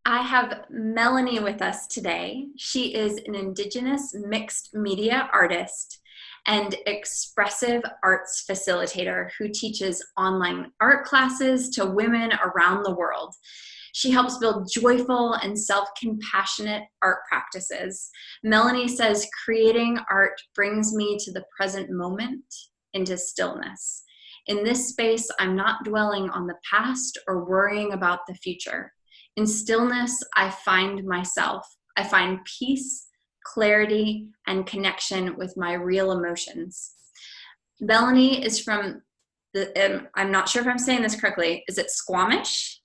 I have Melanie with us today. She is an Indigenous mixed media artist and expressive arts facilitator who teaches online art classes to women around the world. She helps build joyful and self-compassionate art practices. Melanie says, creating art brings me to the present moment, into stillness. In this space, I'm not dwelling on the past or worrying about the future. In stillness, I find myself. I find peace, clarity, and connection with my real emotions. Melanie is from I'm not sure if I'm saying this correctly. Is it Squamish?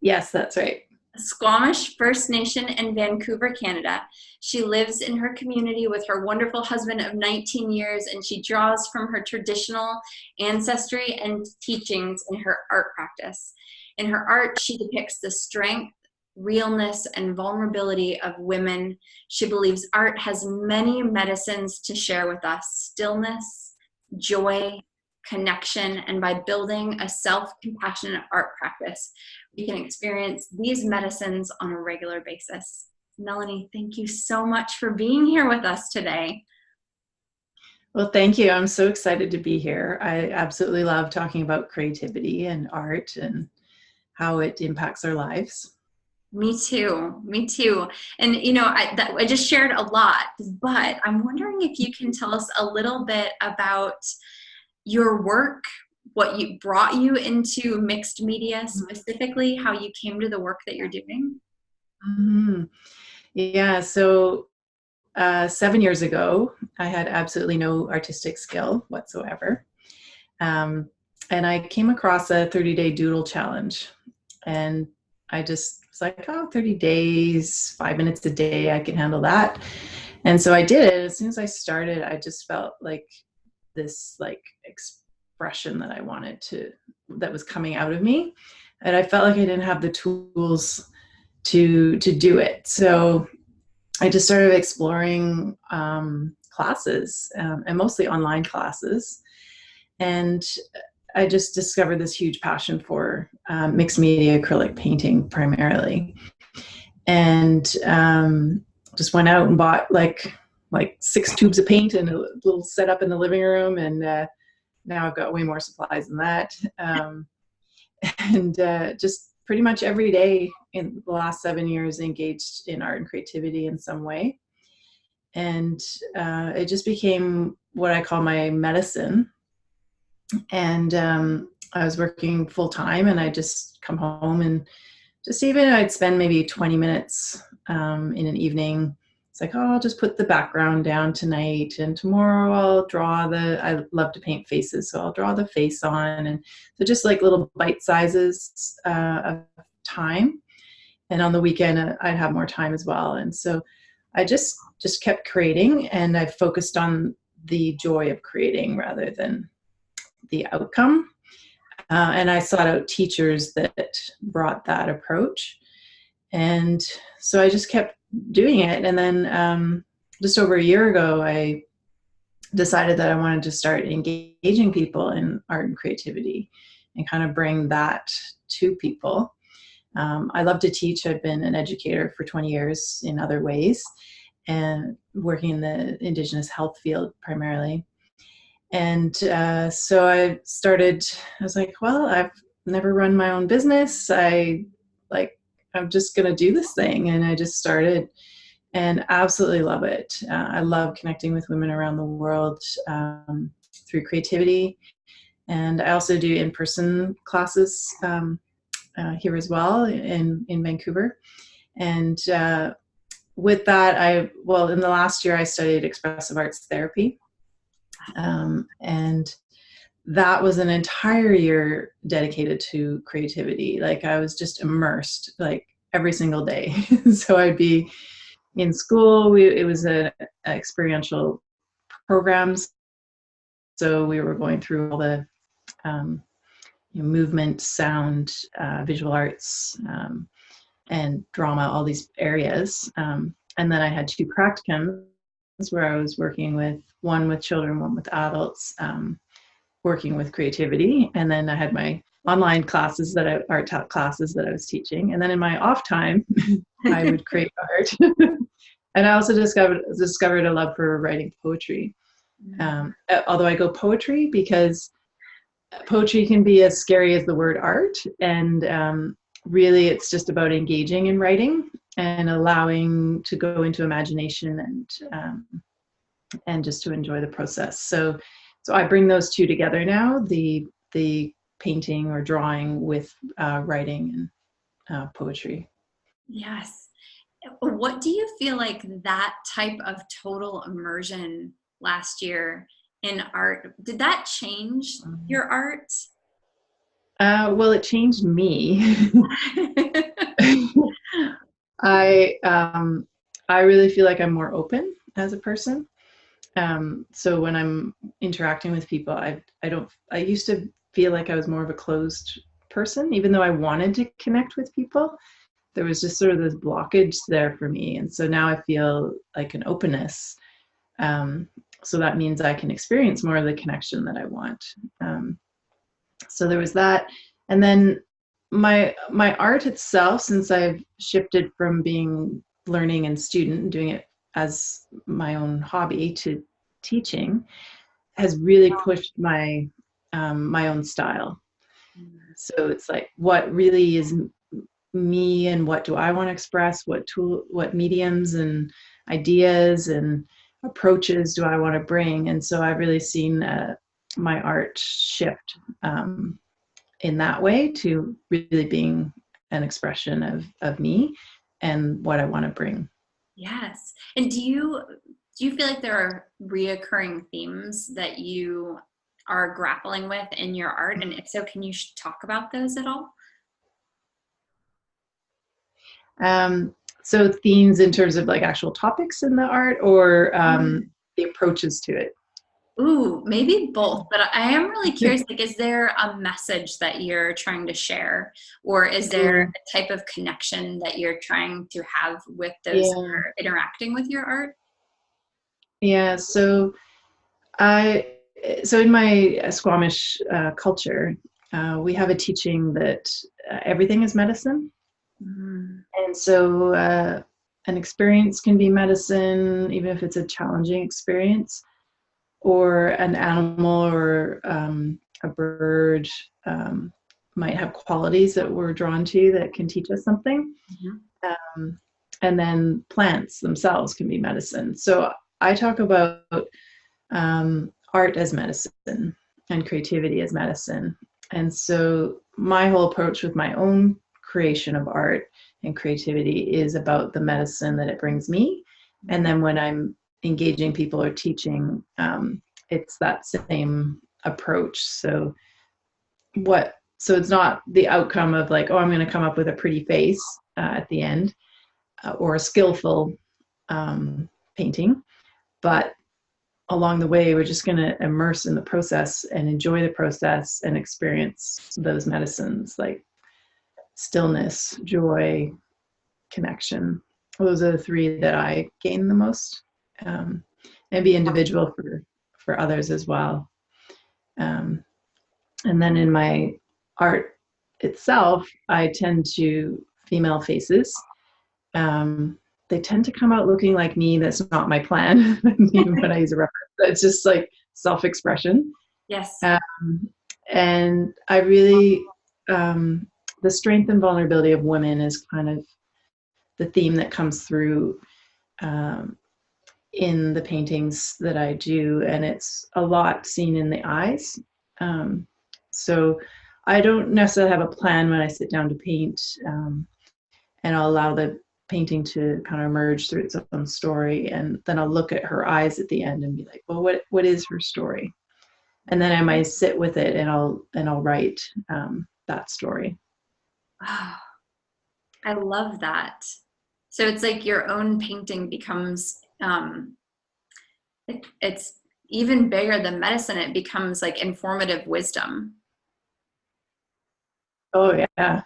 Yes, that's right. Squamish First Nation in Vancouver, Canada. She lives in her community with her wonderful husband of 19 years, and she draws from her traditional ancestry and teachings in her art practice. In her art, she depicts the strength, realness, and vulnerability of women. She believes art has many medicines to share with us: stillness, joy, connection, and by building a self-compassionate art practice, we can experience these medicines on a regular basis. Melanie, thank you so much for being here with us today. Well, thank you. I'm so excited to be here. I absolutely love talking about creativity and art and how it impacts our lives. Me too. Me too. And I just shared a lot, but I'm wondering if you can tell us a little bit about your work, what you brought you into mixed media, specifically how you came to the work that you're doing. Mm-hmm. Yeah, so 7 years ago, I had absolutely no artistic skill whatsoever. And I came across a 30-day doodle challenge. And I just was like, oh, 30 days, 5 minutes a day, I can handle that. And so I did it. As soon as I started, I just felt like this expression that I wanted that was coming out of me. And I felt like I didn't have the tools to do it. So I just started exploring classes, and mostly online classes. And I just discovered this huge passion for mixed media acrylic painting primarily. And just went out and bought like 6 tubes of paint and a little setup in the living room. And now I've got way more supplies than that. And just pretty much every day in the last 7 years engaged in art and creativity in some way. And it just became what I call my medicine. And I was working full time, and I just come home and just even I'd spend maybe 20 minutes in an evening. It's like, oh, I'll just put the background down tonight, and tomorrow I'll draw I love to paint faces, so I'll draw the face on. And so just like little bite sizes of time. And on the weekend, I'd have more time as well. And so I just kept creating, and I focused on the joy of creating rather than the outcome. And I sought out teachers that brought that approach. And so I just kept doing it. And then just over a year ago, I decided that I wanted to start engaging people in art and creativity and kind of bring that to people. I love to teach. I've been an educator for 20 years in other ways and working in the Indigenous health field primarily. And so I was like, well, I've never run my own business. I'm just going to do this thing. And I just started and absolutely love it. I love connecting with women around the world through creativity. And I also do in-person classes here as well in Vancouver. And with that, in the last year, I studied expressive arts therapy. And that was an entire year dedicated to creativity. Like I was just immersed like every single day. So I'd be in school. It was a experiential programs. So we were going through all the movement, sound, visual arts, and drama, all these areas. And then I had 2 practicums where I was working one with children, one with adults, working with creativity. And then I had my online classes classes that I was teaching. And then in my off time, I would create art. And I also discovered a love for writing poetry. Although I go poetry because poetry can be as scary as the word art. And really, it's just about engaging in writing and allowing to go into imagination and just to enjoy the process. So I bring those two together now, the painting or drawing with writing and poetry. Yes. What do you feel like that type of total immersion last year in art, did that change your art? Well, it changed me. I really feel like I'm more open as a person. So when I'm interacting with people, I used to feel like I was more of a closed person, even though I wanted to connect with people. There was just sort of this blockage there for me. And so now I feel like an openness. So that means I can experience more of the connection that I want. So there was that. And then my art itself, since I've shifted from being learning and student and doing it as my own hobby to teaching, has really pushed my my own style. So it's like, what really is me and what do I want to express? What mediums and ideas and approaches do I want to bring? And so I've really seen my art shift in that way to really being an expression of me and what I want to bring. Yes. And do you feel like there are reoccurring themes that you are grappling with in your art? And if so, can you talk about those at all? So themes in terms of like actual topics in the art, or the approaches to it? Ooh, maybe both, but I am really curious, like, is there a message that you're trying to share, or is there a type of connection that you're trying to have with those who are interacting with your art? Yeah, so in my Squamish culture, we have a teaching that everything is medicine. And so an experience can be medicine, even if it's a challenging experience, or an animal or a bird might have qualities that we're drawn to that can teach us something. And then plants themselves can be medicine. So I talk about art as medicine and creativity as medicine. And so my whole approach with my own creation of art and creativity is about the medicine that it brings me. And then when I'm engaging people or teaching, it's that same approach. So it's not the outcome of like, oh, I'm going to come up with a pretty face at the end or a skillful painting, but along the way, we're just going to immerse in the process and enjoy the process and experience those medicines like stillness, joy, connection. Those are the three that I gain the most, and be individual for others as well. And then in my art itself, I tend to female faces. They tend to come out looking like me. That's not my plan, even when I use a reference. It's just like self-expression. Yes. And I really, the strength and vulnerability of women is kind of the theme that comes through in the paintings that I do. And it's a lot seen in the eyes. So I don't necessarily have a plan when I sit down to paint, and I'll allow the painting to kind of emerge through its own story, and then I'll look at her eyes at the end and be like, well, what is her story? And then I might sit with it and I'll write that story. Oh, I love that. So it's like your own painting becomes it's even bigger than medicine. It becomes like informative wisdom. Oh yeah.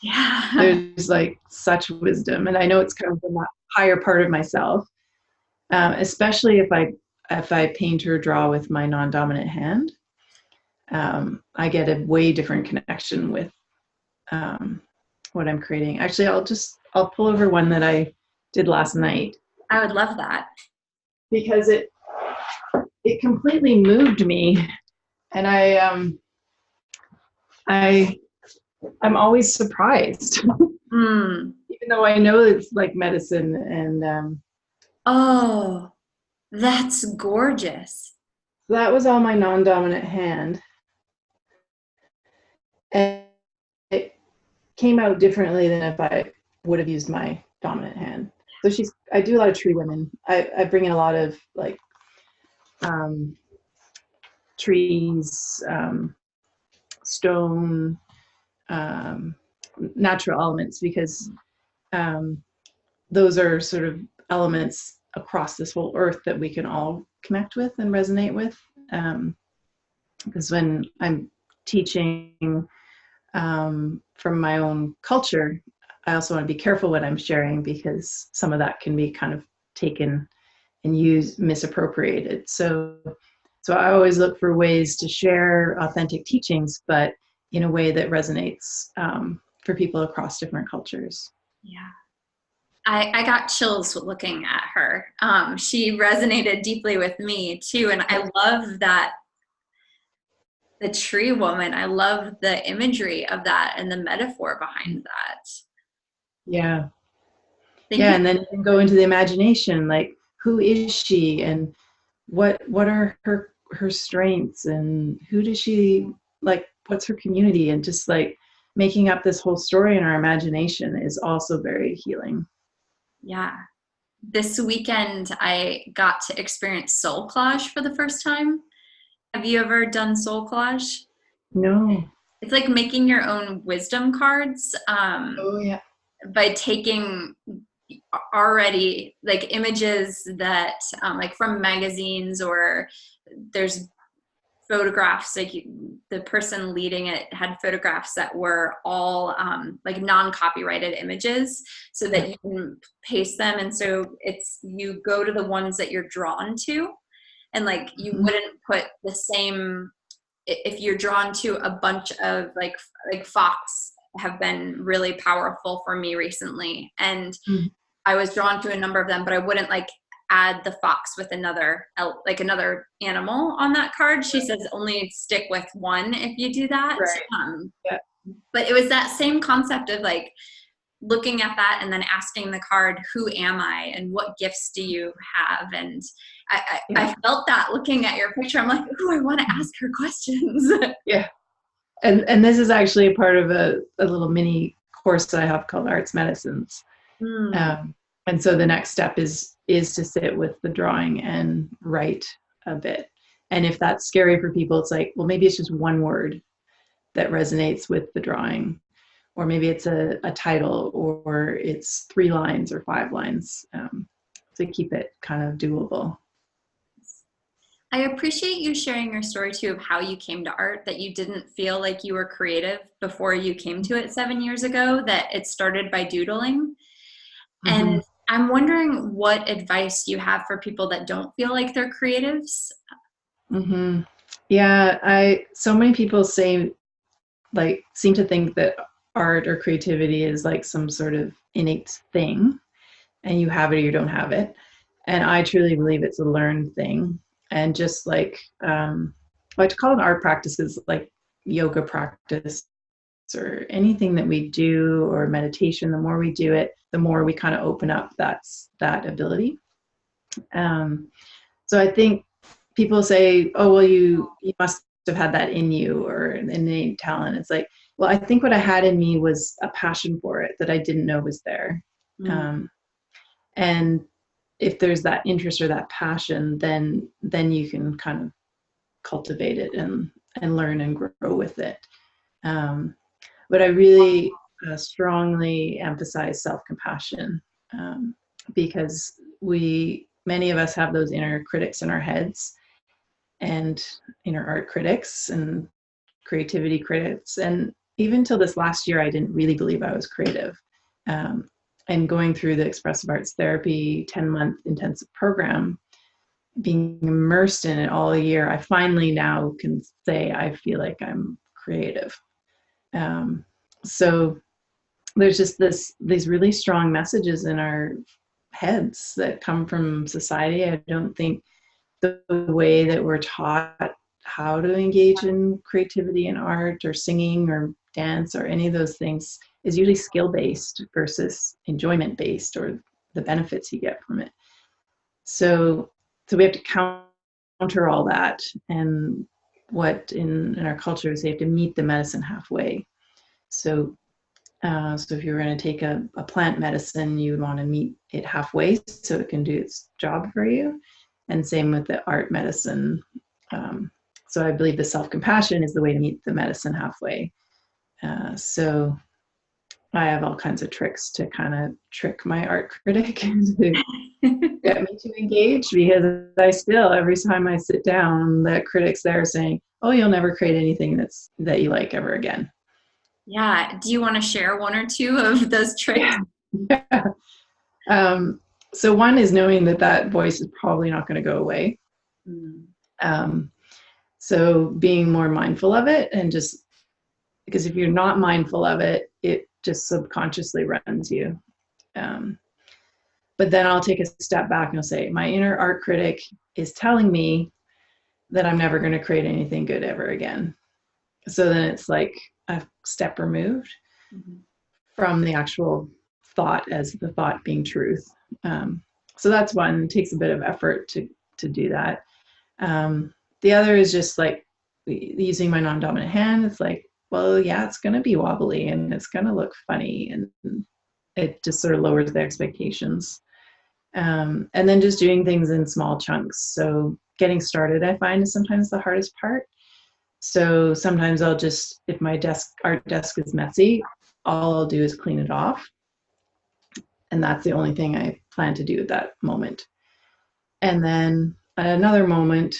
Yeah. There's like such wisdom, and I know it's come from that higher part of myself, especially if I paint or draw with my non-dominant hand. I get a way different connection with what I'm creating. Actually, I'll pull over one that I did last night I would love that. because it completely moved me, and I'm always surprised, Mm. even though I know it's like medicine. And Oh, that's gorgeous. that was all my non-dominant hand, and it came out differently than if I would have used my dominant hand. So I do a lot of tree women. I bring in a lot of like trees, stone, um, natural elements, because those are sort of elements across this whole earth that we can all connect with and resonate with. Because when I'm teaching from my own culture, I also want to be careful what I'm sharing, because some of that can be kind of taken and used, misappropriated. So I always look for ways to share authentic teachings, but in a way that resonates for people across different cultures. Yeah. I got chills looking at her. She resonated deeply with me too. And I love that, the tree woman, I love the imagery of that and the metaphor behind that. Yeah. Thank Yeah. you. And then you can go into the imagination, like, who is she, and what are her strengths, and who does she like, what's her community, and just like making up this whole story in our imagination is also very healing. Yeah. This weekend, I got to experience Soulcollage for the first time. Have you ever done Soulcollage? No. It's like making your own wisdom cards, Oh yeah. by taking already like images that like from magazines, or there's photographs, like the person leading it had photographs that were all like non-copyrighted images, so that you can paste them. And so it's, you go to the ones that you're drawn to, and like you wouldn't put the same, if you're drawn to a bunch of like fox have been really powerful for me recently, and Mm-hmm. I was drawn to a number of them, but I wouldn't like add the fox with another animal on that card. She says only stick with one if you do that. Right. Yeah. But it was that same concept of like looking at that and then asking the card, who am I and what gifts do you have? And I felt that looking at your picture. I'm like, ooh, I want to ask her questions. Yeah. And this is actually a part of a little mini course that I have called Arts Medicines. And so the next step is to sit with the drawing and write a bit. And if that's scary for people, it's like, well, maybe it's just one word that resonates with the drawing, or maybe it's a title, or it's 3 lines or 5 lines, to keep it kind of doable. I appreciate you sharing your story too of how you came to art, that you didn't feel like you were creative before you came to it 7 years ago, that it started by doodling. Mm-hmm. And I'm wondering what advice you have for people that don't feel like they're creatives. Mm-hmm. Yeah, so many people seem to think that art or creativity is like some sort of innate thing, and you have it or you don't have it. And I truly believe it's a learned thing. And just like, I like to call it art practices, like yoga practice or anything that we do, or meditation. The more we do it, the more we kind of open up that ability. So I think people say, oh, well, you must have had that in you, or an innate talent. It's like, well, I think what I had in me was a passion for it that I didn't know was there. And if there's that interest or that passion, then you can kind of cultivate it and learn and grow with it. But I really strongly emphasize self-compassion, because many of us have those inner critics in our heads, and inner art critics and creativity critics. And even till this last year, I didn't really believe I was creative. And going through the expressive arts therapy 10-month intensive program, being immersed in it all year, I finally now can say I feel like I'm creative. Um, so there's just these really strong messages in our heads that come from society. I don't think the way that we're taught how to engage in creativity and art or singing or dance or any of those things is usually skill based versus enjoyment based, or the benefits you get from it. So we have to counter all that, and what in our culture is, they have to meet the medicine halfway. So if you're going to take a plant medicine, you would want to meet it halfway so it can do its job for you. And same with the art medicine. So I believe the self-compassion is the way to meet the medicine halfway. So I have all kinds of tricks to kind of trick my art critic to get me to engage, because I still, every time I sit down, the critic's there saying, oh, you'll never create anything that you like ever again. Yeah. Do you want to share one or two of those tricks? Yeah. So one is knowing that voice is probably not going to go away. Mm. Um, so being more mindful of it, and just because if you're not mindful of it, it just subconsciously runs you. But then I'll take a step back and I'll say, my inner art critic is telling me that I'm never going to create anything good ever again. So then it's like a step removed Mm-hmm. from the actual thought, as the thought being truth. So that's one. It takes a bit of effort to do that. The other is just like using my non-dominant hand. It's like, well, yeah, it's going to be wobbly and it's going to look funny, and it just sort of lowers the expectations. And then just doing things in small chunks. So getting started, I find, is sometimes the hardest part. So sometimes I'll just, if my art desk is messy, all I'll do is clean it off. And that's the only thing I plan to do at that moment. And then at another moment,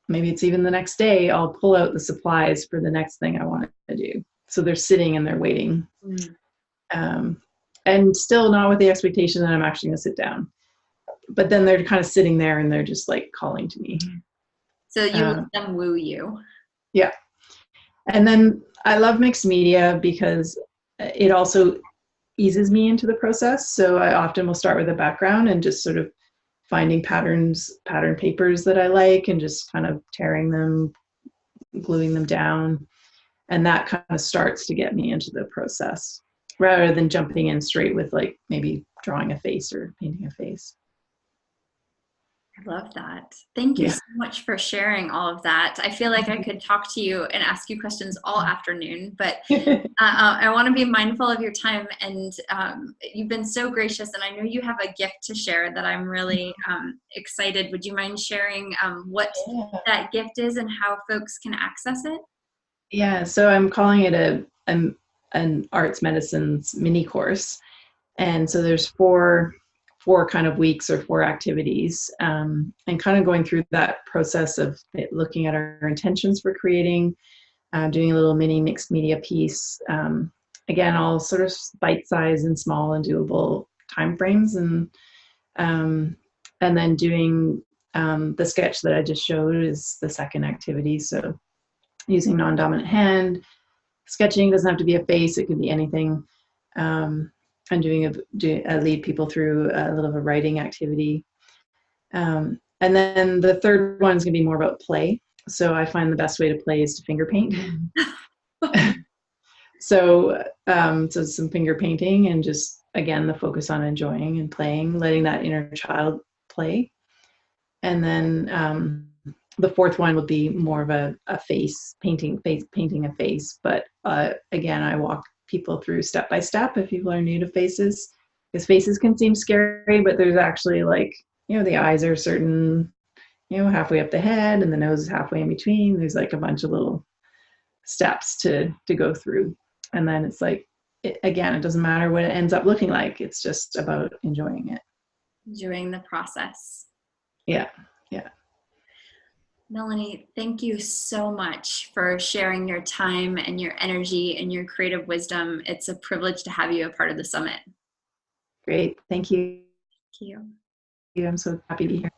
maybe it's even the next day, I'll pull out the supplies for the next thing I want to do. So they're sitting and they're waiting. And still not with the expectation that I'm actually going to sit down. But then they're kind of sitting there and they're just like calling to me. So you let them woo you. Yeah. And then I love mixed media because it also eases me into the process. So I often will start with a background and just sort of finding pattern papers that I like, and just kind of tearing them, gluing them down. And that kind of starts to get me into the process, rather than jumping in straight with like maybe drawing a face or painting a face. I love that. Thank you Yeah. so much for sharing all of that. I feel like I could talk to you and ask you questions all afternoon, but I want to be mindful of your time, and you've been so gracious, and I know you have a gift to share that I'm really excited. Would you mind sharing what that gift is and how folks can access it? Yeah, so I'm calling it an arts medicines mini course. And so there's four kind of weeks, or four activities, and kind of going through that process of looking at our intentions for creating, doing a little mini mixed media piece. Again, all sort of bite-sized and small and doable timeframes, and then doing the sketch that I just showed is the second activity. So using non-dominant hand. Sketching doesn't have to be a face, it can be anything. I'm lead people through a little of a writing activity. And then the third one is going to be more about play. So I find the best way to play is to finger paint. So some finger painting, and just, again, the focus on enjoying and playing, letting that inner child play. And then the fourth one would be more of a face painting a face. But again, I walk people through step by step if people are new to faces, because faces can seem scary, but there's actually, like, the eyes are certain, halfway up the head, and the nose is halfway in between. There's like a bunch of little steps to go through. And then it's like, again, it doesn't matter what it ends up looking like. It's just about enjoying it. Enjoying the process. Yeah. Yeah. Melanie, thank you so much for sharing your time and your energy and your creative wisdom. It's a privilege to have you a part of the summit. Great. Thank you. Thank you. I'm so happy to be here.